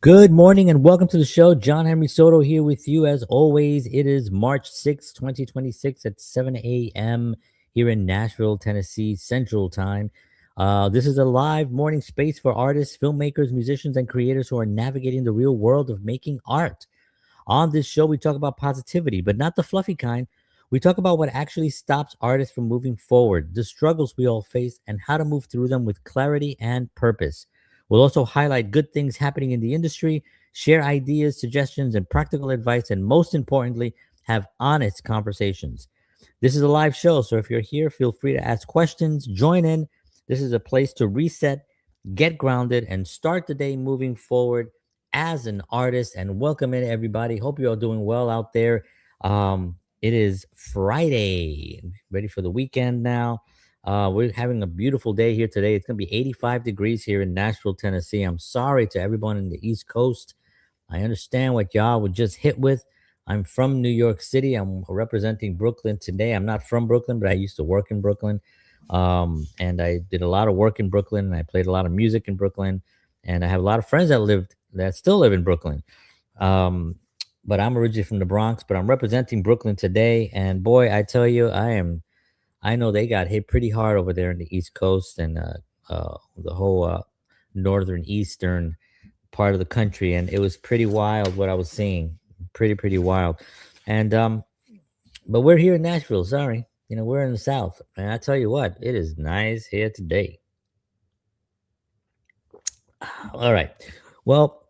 Good morning and welcome to the show. John Henry Soto here with you as always. It is March 6th, 2026 at 7 a.m. here in Nashville, Tennessee, Central Time. This is a live morning space for artists, filmmakers, musicians, and creators who are navigating the real world of making art. On this show, we talk about positivity, but not the fluffy kind. We talk about what actually stops artists from moving forward, the struggles we all face, and how to move through them with clarity and purpose. We'll also highlight good things happening in the industry, share ideas, suggestions, and practical advice, and most importantly, have honest conversations. This is a live show, so if you're here, feel free to ask questions, join in. This is a place to reset, get grounded, and start the day moving forward as an artist. And welcome in, everybody. Hope you're all doing well out there. It is Friday, ready for the weekend now. We're having a beautiful day here today. It's going to be 85 degrees here in Nashville, Tennessee. I'm sorry to everyone in the East Coast. I understand what y'all were just hit with. I'm from New York City. I'm representing Brooklyn today. I'm not from Brooklyn, but I used to work in Brooklyn. And I did a lot of work in Brooklyn, and I played a lot of music in Brooklyn. And I have a lot of friends that still live in Brooklyn. But I'm originally from the Bronx, but I'm representing Brooklyn today. And boy, I tell you, I know they got hit pretty hard over there in the East Coast and the whole northern eastern part of the country, and it was pretty wild what I was seeing. Pretty wild. And but we're here in Nashville. Sorry, we're in the South, and I tell you what, it is nice here today. All right. Well,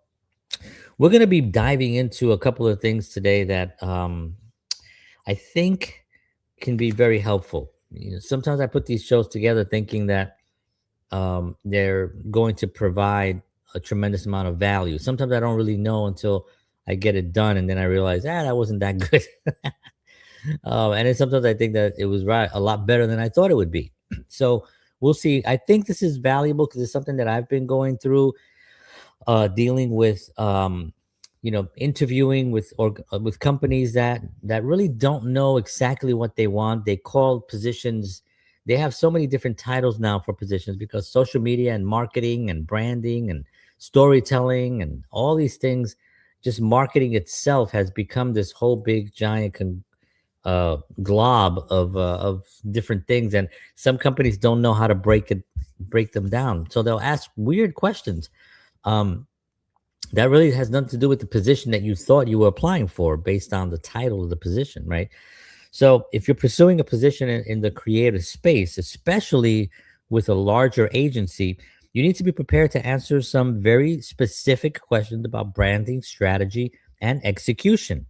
we're going to be diving into a couple of things today that I think can be very helpful. Sometimes I put these shows together thinking that they're going to provide a tremendous amount of value. Sometimes I don't really know until I get it done, and then I realize, that wasn't that good. And then sometimes I think that it was right a lot better than I thought it would be. So we'll see. I think this is valuable because it's something that I've been going through, dealing with, interviewing with companies that really don't know exactly what they want. They call positions. They have so many different titles now for positions because social media and marketing and branding and storytelling and all these things, just marketing itself has become this whole big giant glob of different things, and some companies don't know how to break them down, so they'll ask weird questions. um that really has nothing to do with the position that you thought you were applying for based on the title of the position, right? So if you're pursuing a position in the creative space, especially with a larger agency, you need to be prepared to answer some very specific questions about branding, strategy, and execution.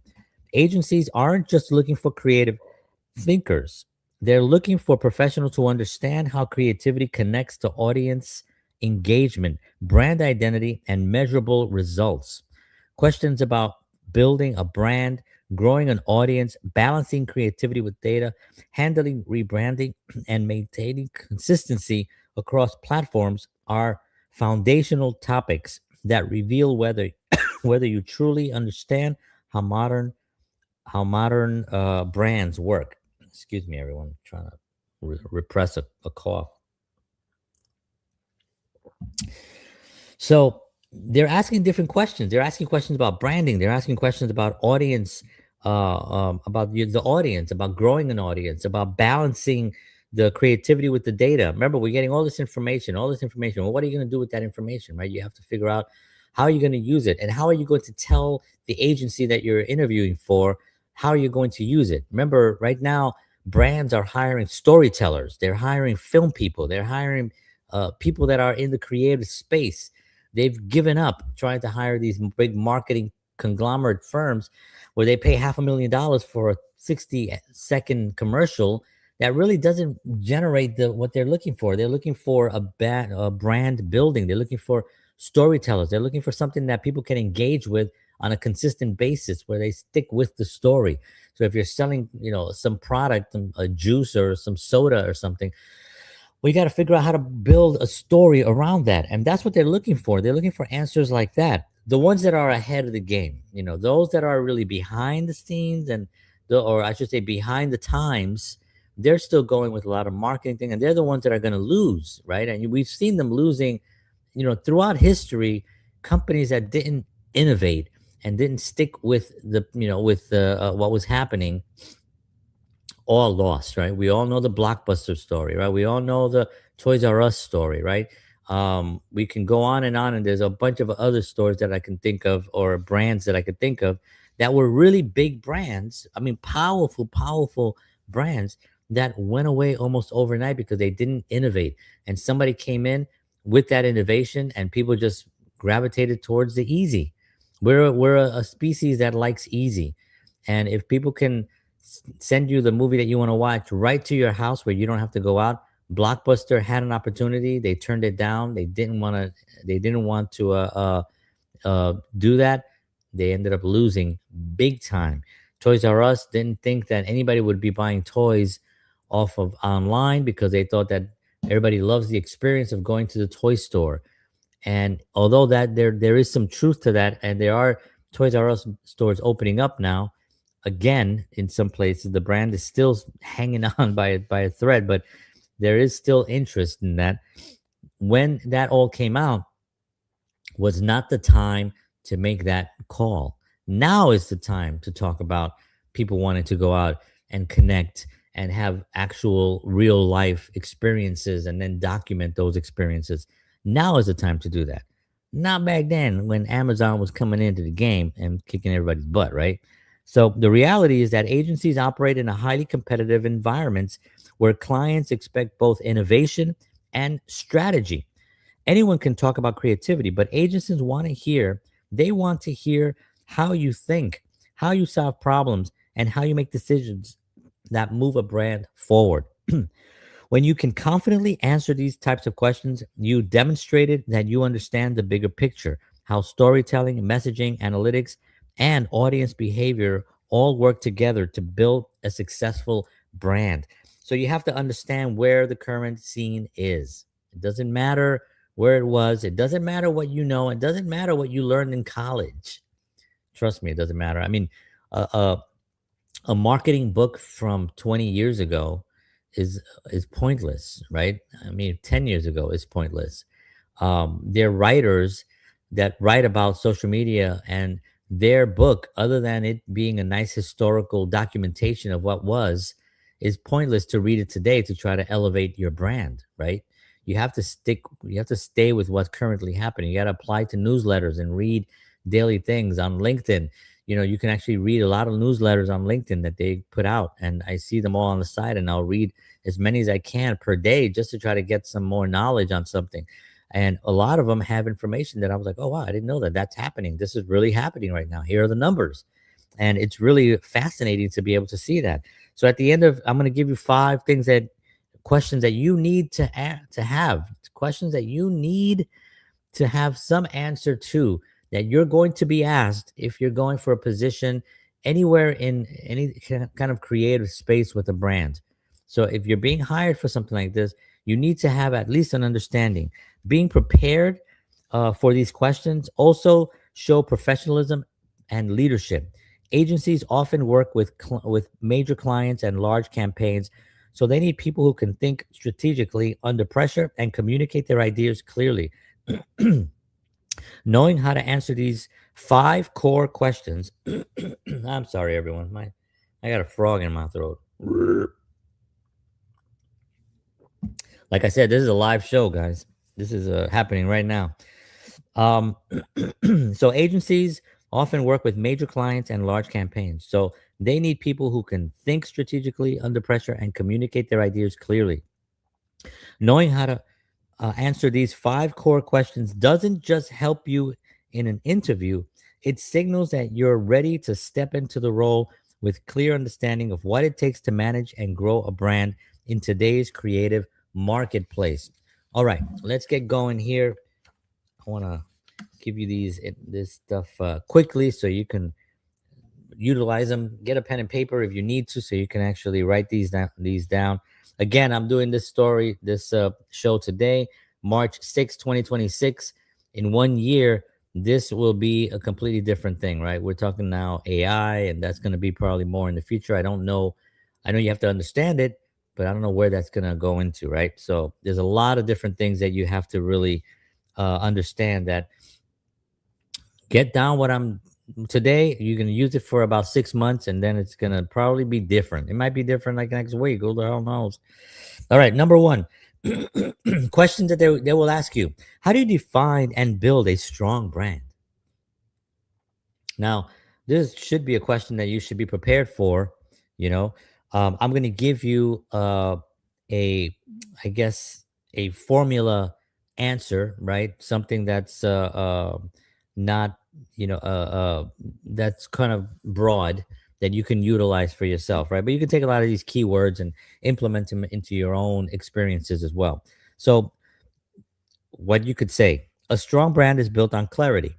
Agencies aren't just looking for creative thinkers. They're looking for professionals who understand how creativity connects to audience engagement, brand identity, and measurable results. Questions about building a brand, growing an audience, balancing creativity with data, handling rebranding, and maintaining consistency across platforms are foundational topics that reveal whether whether you truly understand how modern brands work. Excuse me, everyone. I'm trying to repress a cough. So they're asking different questions. They're asking questions about branding. They're asking questions about audience, about the audience, about growing an audience, about balancing the creativity with the data. Remember, we're getting all this information, all this information. Well, what are you going to do with that information, right? You have to figure out how are you going to use it, and how are you going to tell the agency that you're interviewing for how are you going to use it. Remember, right now, brands are hiring storytellers. They're hiring film people. They're hiring people that are in the creative space. They've given up trying to hire these big marketing conglomerate firms where they pay $500,000 for a 60-second commercial that really doesn't generate what they're looking for. They're looking for a brand building. They're looking for storytellers. They're looking for something that people can engage with on a consistent basis where they stick with the story. So if you're selling, some product, a juice or some soda or something, we got to figure out how to build a story around that. And that's what they're looking for. They're looking for answers like that. The ones that are ahead of the game, those that are really behind the scenes or I should say behind the times, they're still going with a lot of marketing thing. And they're the ones that are going to lose, right? And we've seen them losing, throughout history, companies that didn't innovate and didn't stick with what was happening, all lost, right? We all know the Blockbuster story, right? We all know the Toys R Us story, right? We can go on, and there's a bunch of other stores that I can think of, or brands that I could think of, that were really big brands. I mean, powerful, powerful brands that went away almost overnight because they didn't innovate. And somebody came in with that innovation, and people just gravitated towards the easy. We're a species that likes easy. And if people can send you the movie that you want to watch right to your house where you don't have to go out. Blockbuster had an opportunity. They turned it down. They didn't want to. They didn't want to do that. They ended up losing big time. Toys R Us didn't think that anybody would be buying toys off of online because they thought that everybody loves the experience of going to the toy store. And although that there is some truth to that, and there are Toys R Us stores opening up now, again in some places the brand is still hanging on by a thread, but there is still interest in that. When that all came out was not the time to make that call. Now is the time to talk about people wanting to go out and connect and have actual real life experiences and then document those experiences. Now is the time to do that. Not back then when Amazon was coming into the game and kicking everybody's butt, right? So the reality is that agencies operate in a highly competitive environments where clients expect both innovation and strategy. Anyone can talk about creativity, but agencies they want to hear how you think, how you solve problems, and how you make decisions that move a brand forward. When you can confidently answer these types of questions, you demonstrated that you understand the bigger picture, how storytelling, messaging, analytics, and audience behavior all work together to build a successful brand. So you have to understand where the current scene is. It doesn't matter where it was, it doesn't matter what you know, it doesn't matter what you learned in college. Trust me, it doesn't matter. I mean, a, a, a marketing book from 20 years ago is pointless, right? I mean, 10 years ago is pointless. They're writers that write about social media, and their book, other than it being a nice historical documentation of what was, is pointless to read it today to try to elevate your brand, right? You have to stay with what's currently happening. You got to apply to newsletters and read daily things on LinkedIn. You can actually read a lot of newsletters on LinkedIn that they put out, and I see them all on the side, and I'll read as many as I can per day just to try to get some more knowledge on something. And a lot of them have information that I was like, oh, wow, I didn't know that that's happening. This is really happening right now. Here are the numbers. And it's really fascinating to be able to see that. So at the end of, I'm going to give you 5 questions that you need to have, questions that you need to have some answer to, that you're going to be asked if you're going for a position anywhere in any kind of creative space with a brand. So if you're being hired for something like this, you need to have at least an understanding. Being prepared for these questions also show professionalism and leadership. Agencies often work with major clients and large campaigns, so they need people who can think strategically under pressure and communicate their ideas clearly. Knowing how to answer these 5 core questions. I'm sorry, everyone. I got a frog in my throat. Like I said, this is a live show, guys. This is happening right now. Um, so agencies often work with major clients and large campaigns. So they need people who can think strategically under pressure and communicate their ideas clearly. Knowing how to answer these 5 core questions doesn't just help you in an interview, it signals that you're ready to step into the role with clear understanding of what it takes to manage and grow a brand in today's creative marketplace. All right, let's get going here. I want to give you this stuff quickly so you can utilize them. Get a pen and paper if you need to, so you can actually write these down. Again, I'm doing this show today, March 6, 2026. In 1 year, this will be a completely different thing, right? We're talking now AI, and that's going to be probably more in the future. I don't know. I know you have to understand it, but I don't know where that's going to go into, right? So there's a lot of different things that you have to really understand that get down what I'm today. You're gonna use it for about 6 months, and then it's gonna probably be different. It might be different like next week. Who the hell knows? All right, number one, questions that they will ask you: how do you define and build a strong brand? Now, this should be a question that you should be prepared for. You know, I'm going to give you a, I guess, a formula answer, right? Something that's not, you know, that's kind of broad that you can utilize for yourself, right? But you can take a lot of these keywords and implement them into your own experiences as well. So, what you could say: a strong brand is built on clarity,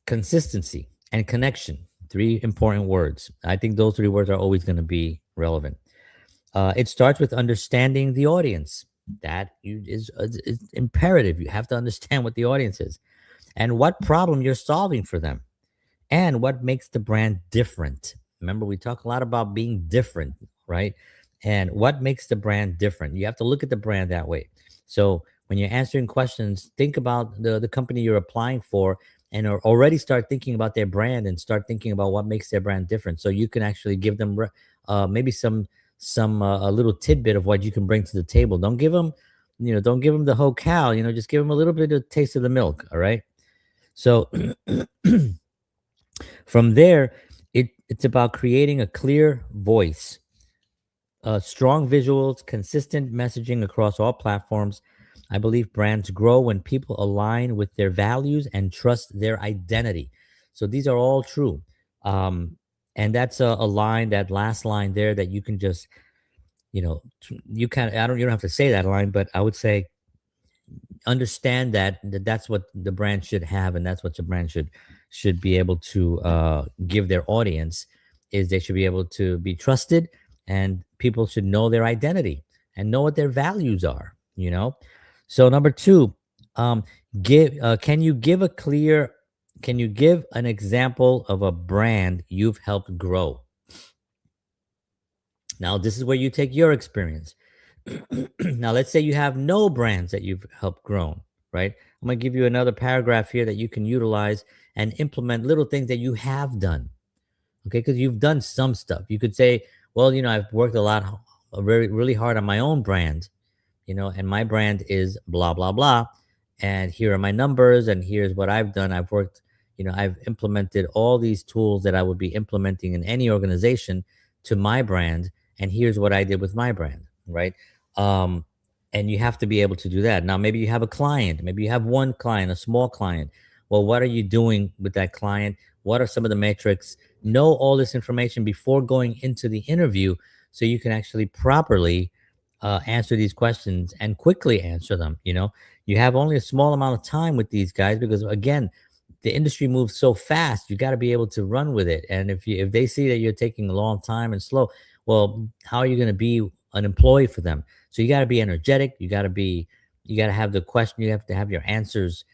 consistency, and connection. Three important words. I think those three words are always going to be relevant. It starts with understanding the audience. Is imperative. You have to understand what the audience is and what problem you're solving for them and what makes the brand different. Remember, we talk a lot about being different, right? And what makes the brand different? You have to look at the brand that way. So when you're answering questions, think about the company you're applying for and already start thinking about their brand and start thinking about what makes their brand different. So you can actually give them maybe some a little tidbit of what you can bring to the table. Don't give them, don't give them the whole cow. Just give them a little bit of taste of the milk. All right. So from there, it's about creating a clear voice, strong visuals, consistent messaging across all platforms. I believe brands grow when people align with their values and trust their identity. So these are all true. Um, and that's a line, that last line there, that you can just, you kind of, you don't have to say that line, but I would say understand that that's what the brand should have, and that's what the brand should be able to give their audience, is they should be able to be trusted, and people should know their identity and know what their values are. So number two, um give can you give a clear can you give an example of a brand you've helped grow? Now this is where you take your experience. Now, let's say you have no brands that you've helped grow, right? I'm going to give you another paragraph here that you can utilize and implement little things that you have done, okay? Because you've done some stuff. You could say, well, I've worked a lot, really hard on my own brand, and my brand is blah, blah, blah. And here are my numbers, and here's what I've done. I've worked, I've implemented all these tools that I would be implementing in any organization to my brand. And here's what I did with my brand, right? Um, and you have to be able to do that. Now, maybe you have a client, maybe you have one client, a small client. Well, what are you doing with that client? What are some of the metrics? Know all this information before going into the interview so you can actually properly answer these questions and quickly answer them. You have only a small amount of time with these guys because, again, the industry moves so fast. You got to be able to run with it. And if they see that you're taking a long time and slow, well, how are you going to be an employee for them? So you got to be energetic. You got to have the question. You have to have your answers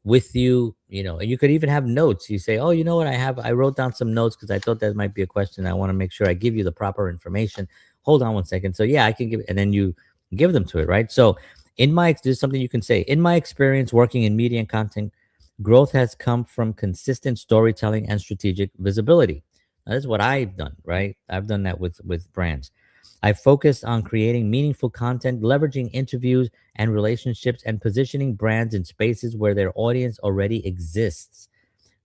with you. And you could even have notes. You say, oh, you know what? I wrote down some notes because I thought that might be a question. I want to make sure I give you the proper information. Hold on one second. So yeah, I can give, and then you give them to it, right? So this is something you can say. In my experience working in media and content, growth has come from consistent storytelling and strategic visibility. Now, that's what I've done, right? I've done that with brands. I focused on creating meaningful content, leveraging interviews and relationships, and positioning brands in spaces where their audience already exists.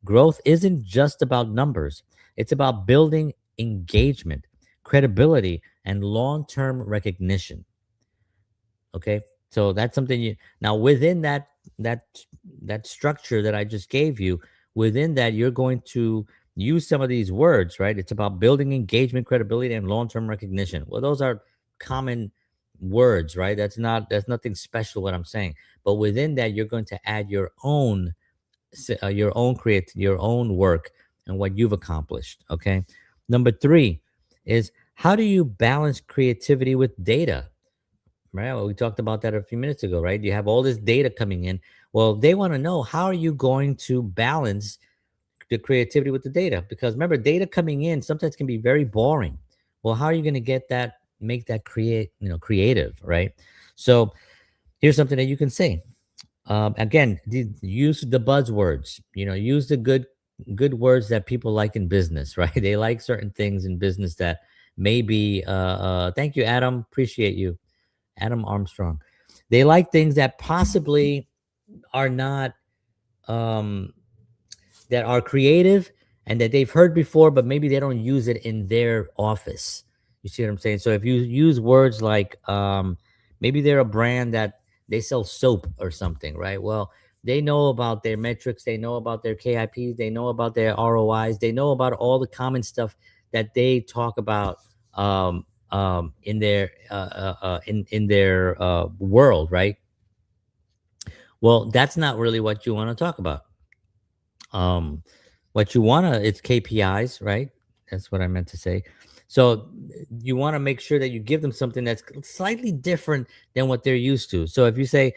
Growth isn't just about numbers, it's about building engagement, credibility, and long term recognition. Okay. So that's something now within that that structure that I just gave you, within that, you're going to use some of these words, right? It's about building engagement, credibility, and long-term recognition. Well, those are common words, right? That's nothing special what I'm saying. But within that, you're going to add your own work and what you've accomplished. Okay. Number three is, how do you balance creativity with data? Right. Well, we talked about that a few minutes ago, right? You have all this data coming in. Well, they want to know, how are you going to balance the creativity with the data? Because remember, data coming in sometimes can be very boring. Well, how are you going to make that creative, right? So here's something that you can say. Again, use the buzzwords. Use the good words that people like in business, right? They like certain things in business that maybe. Thank you, Adam. Appreciate you, Adam Armstrong. They like things that possibly are not um, that are creative and that they've heard before, but maybe they don't use it in their office. You see what I'm saying? So if you use words like maybe they're a brand that they sell soap or something, right? Well, they know about their metrics, they know about their KIPs, they know about their ROIs, they know about all the common stuff that they talk about in their in their world, right? Well, that's not really what you want to talk about. Um, what you want to, it's KPIs, right? That's what I meant to say. So you want to make sure that you give them something that's slightly different than what they're used to. So if you say,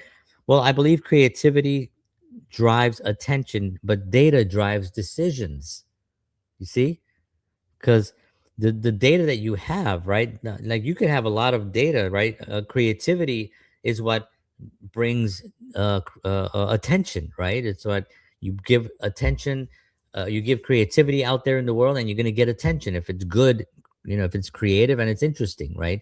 well, I believe creativity drives attention, but data drives decisions. You see? Because the data that you have, right? Like you could have a lot of data, right? Creativity is what brings attention, right? It's what you give attention, you give creativity out there in the world, and you're going to get attention if it's good, if it's creative and it's interesting, right?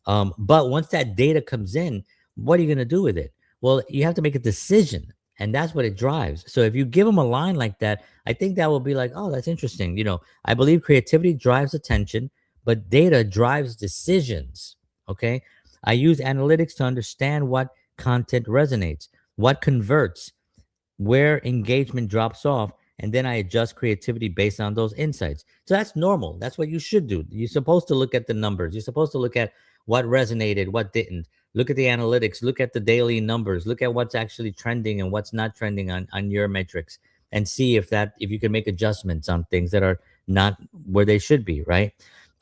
But once that data comes in, what are you going to do with it? Well, you have to make a decision, and that's what it drives. So if you give them a line like that, I think that will be like, oh, that's interesting. I believe creativity drives attention, but data drives decisions. Okay. I use analytics to understand what content resonates, what converts, where engagement drops off, and then I adjust creativity based on those insights. So that's normal. That's what you should do. You're supposed to look at the numbers. You're supposed to look at what resonated, what didn't. Look at the analytics, look at the daily numbers, look at what's actually trending and what's not trending on your metrics, and see if you can make adjustments on things that are not where they should be, right?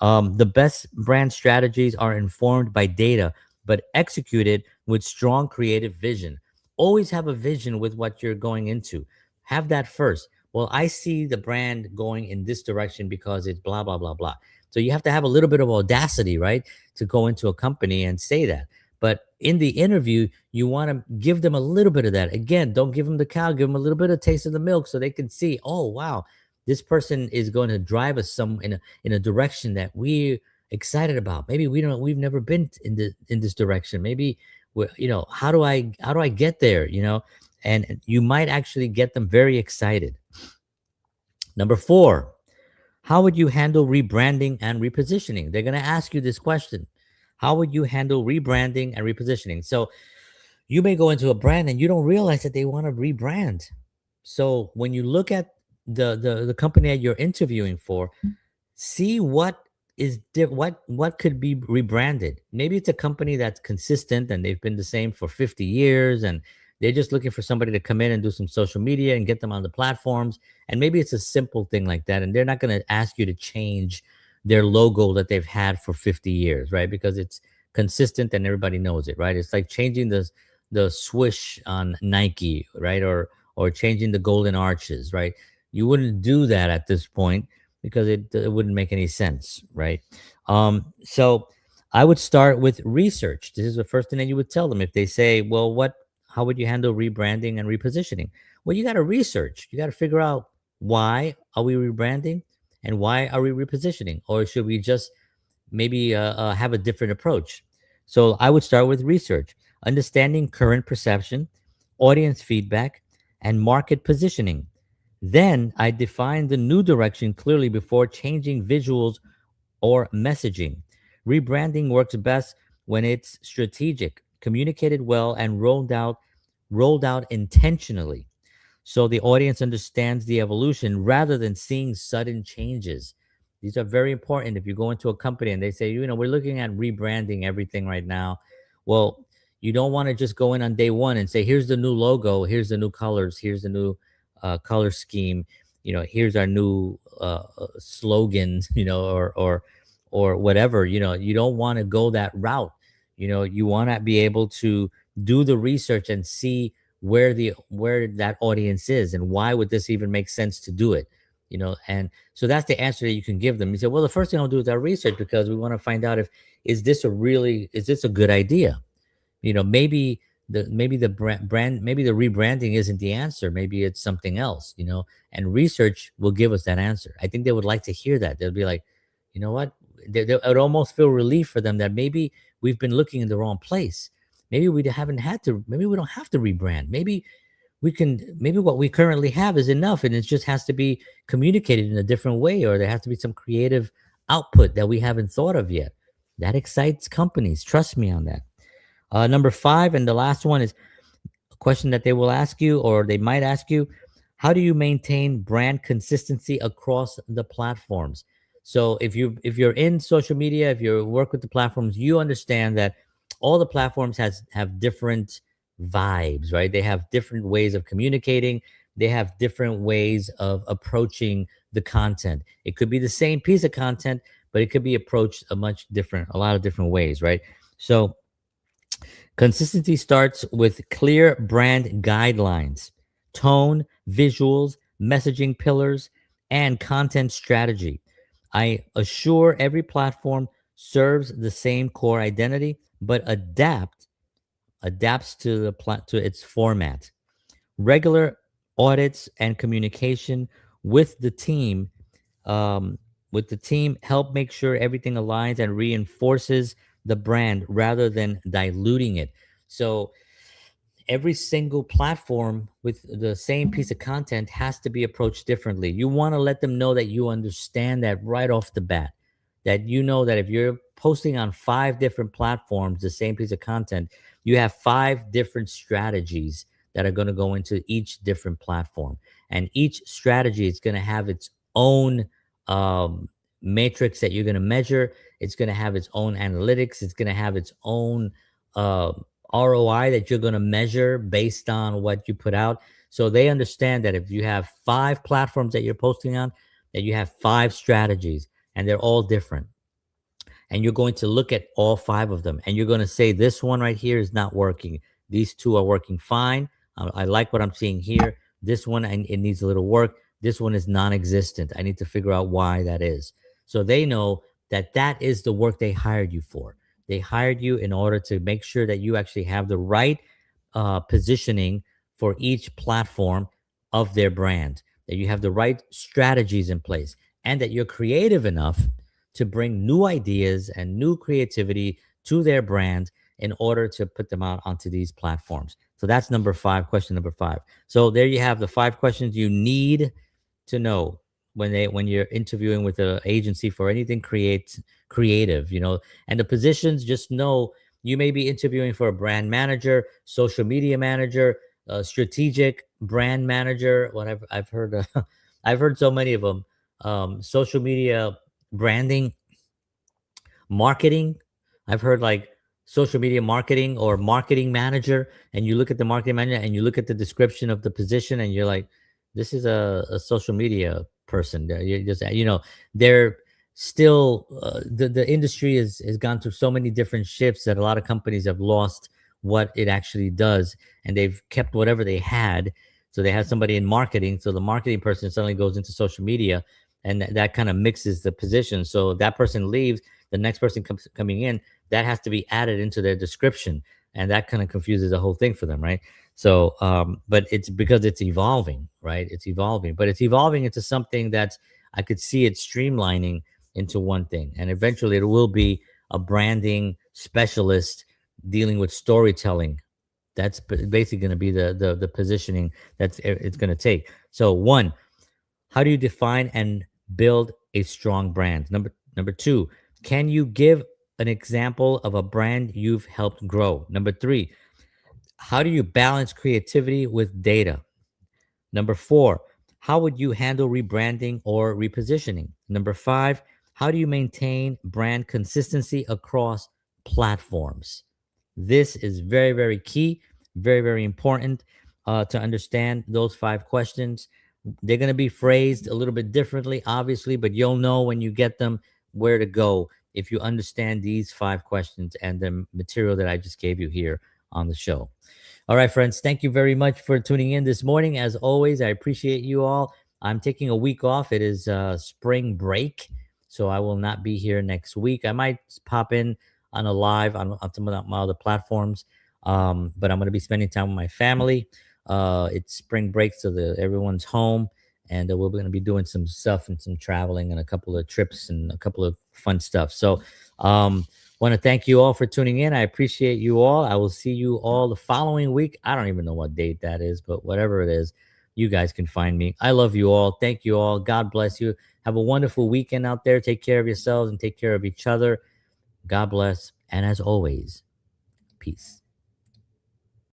The best brand strategies are informed by data, but executed with strong creative vision. Always have a vision with what you're going into. Have that first. Well, I see the brand going in this direction because it's blah, blah, blah, blah. So you have to have a little bit of audacity, right? To go into a company and say that. But in the interview, you want to give them a little bit of that. Again, don't give them the cow, give them a little bit of taste of the milk so they can see, oh, wow, this person is going to drive us some in a direction that we're excited about. Maybe we've never been in this direction. Maybe how do I get there, and you might actually get them very excited. Number 4, how would you handle rebranding and repositioning? They're going to ask you this question. How would you handle rebranding and repositioning? So you may go into a brand and you don't realize that they want to rebrand. So when you look at the company that you're interviewing for, see what could be rebranded. Maybe it's a company that's consistent and they've been the same for 50 years, and they're just looking for somebody to come in and do some social media and get them on the platforms. And maybe it's a simple thing like that, and they're not going to ask you to change their logo that they've had for 50 years, right? Because it's consistent and everybody knows it, right? It's like changing the swish on Nike, right? Or changing the golden arches, right? You wouldn't do that at this point because it wouldn't make any sense, right? So I would start with research. This is the first thing that you would tell them if they say, well, how would you handle rebranding and repositioning? Well, you got to research. You got to figure out, why are we rebranding and why are we repositioning? Or should we just maybe have a different approach? So I would start with research, understanding current perception, audience feedback, and market positioning. Then I define the new direction clearly before changing visuals or messaging. Rebranding works best when it's strategic, communicated well, and rolled out intentionally, so the audience understands the evolution rather than seeing sudden changes. These are very important. If you go into a company and they say, we're looking at rebranding everything right now, well, you don't want to just go in on day one and say, here's the new logo, here's the new colors, here's the new color scheme, here's our new slogans, or whatever. You don't want to go that route. You want to be able to do the research and see where that audience is and why would this even make sense to do it. And so that's the answer that you can give them. You say, well, the first thing I'll do is our research, because we want to find out if is this a good idea. Maybe maybe the brand, maybe the rebranding isn't the answer. Maybe it's something else, and research will give us that answer. I think they would like to hear that. They'll be like, you know what? It would almost feel relief for them that maybe we've been looking in the wrong place. Maybe we haven't had to, maybe we don't have to rebrand. Maybe what we currently have is enough and it just has to be communicated in a different way, or there has to be some creative output that we haven't thought of yet. That excites companies. Trust me on that. Number five, and the last one is a question that they will ask you, or they might ask you: how do you maintain brand consistency across the platforms? So if you're in social media, if you work with the platforms, you understand that all the platforms have different vibes, right? They have different ways of communicating. They have different ways of approaching the content. It could be the same piece of content, but it could be approached a lot of different ways, right? So consistency starts with clear brand guidelines, tone, visuals, messaging pillars, and content strategy. I assure every platform serves the same core identity, but adapts to to its format. Regular audits and communication with the team help make sure everything aligns and reinforces the brand rather than diluting it. So every single platform with the same piece of content has to be approached differently. You want to let them know that you understand that right off the bat, that you know that if you're posting on five different platforms the same piece of content, you have five different strategies that are going to go into each different platform. And each strategy is going to have its own matrix that you're going to measure. It's going to have its own analytics. It's going to have its own uh, ROI that you're going to measure based on what you put out. So they understand that if you have five platforms that you're posting on, that you have five strategies and they're all different. And you're going to look at all five of them and you're going to say, this one right here is not working. These two are working fine. I like what I'm seeing here. This one, it needs a little work. This one is non existent. I need to figure out why that is. So they know that that is the work they hired you for. They hired you in order to make sure that you actually have the right positioning for each platform of their brand, that you have the right strategies in place, and that you're creative enough to bring new ideas and new creativity to their brand in order to put them out onto these platforms. So that's number five, question number five. So there you have the five questions you need to know when you're interviewing with an agency for anything creative, and the positions. Just know you may be interviewing for a brand manager, social media manager, strategic brand manager. What I've heard, I've heard so many of them. Social media branding, marketing. I've heard like social media marketing or marketing manager, and you look at the marketing manager and you look at the description of the position, and you're like, this is a social media person. You just, they're still the industry has gone through so many different shifts that a lot of companies have lost what it actually does, and they've kept whatever they had. So they have somebody in marketing, so the marketing person suddenly goes into social media, and that kind of mixes the position. So that person leaves, the next person coming in, that has to be added into their description, and that kind of confuses the whole thing for them, right? So but it's because it's evolving, right? It's evolving, but it's evolving into something that I could see it streamlining into one thing, and eventually it will be a branding specialist dealing with storytelling. That's basically going to be the positioning that's it's going to take. So one, how do you define and build a strong brand? Number two, can you give an example of a brand you've helped grow? Number three, how do you balance creativity with data? Number four, how would you handle rebranding or repositioning? Number five, how do you maintain brand consistency across platforms? This is very, very key, very, very important to understand those five questions. They're going to be phrased a little bit differently, obviously, but you'll know when you get them where to go if you understand these five questions and the material that I just gave you here on the show. All right, friends, thank you very much for tuning in this morning. As always, I appreciate you all. I'm taking a week off. It is spring break, so I will not be here next week. I might pop in on a live on some of my other platforms. But I'm going to be spending time with my family. It's spring break, so everyone's home, and we're going to be doing some stuff and some traveling and a couple of trips and a couple of fun stuff. So, want to thank you all for tuning in. I appreciate you all. I will see you all the following week. I don't even know what date that is, but whatever it is, you guys can find me. I love you all. Thank you all. God bless you. Have a wonderful weekend out there. Take care of yourselves and take care of each other. God bless. And as always, peace.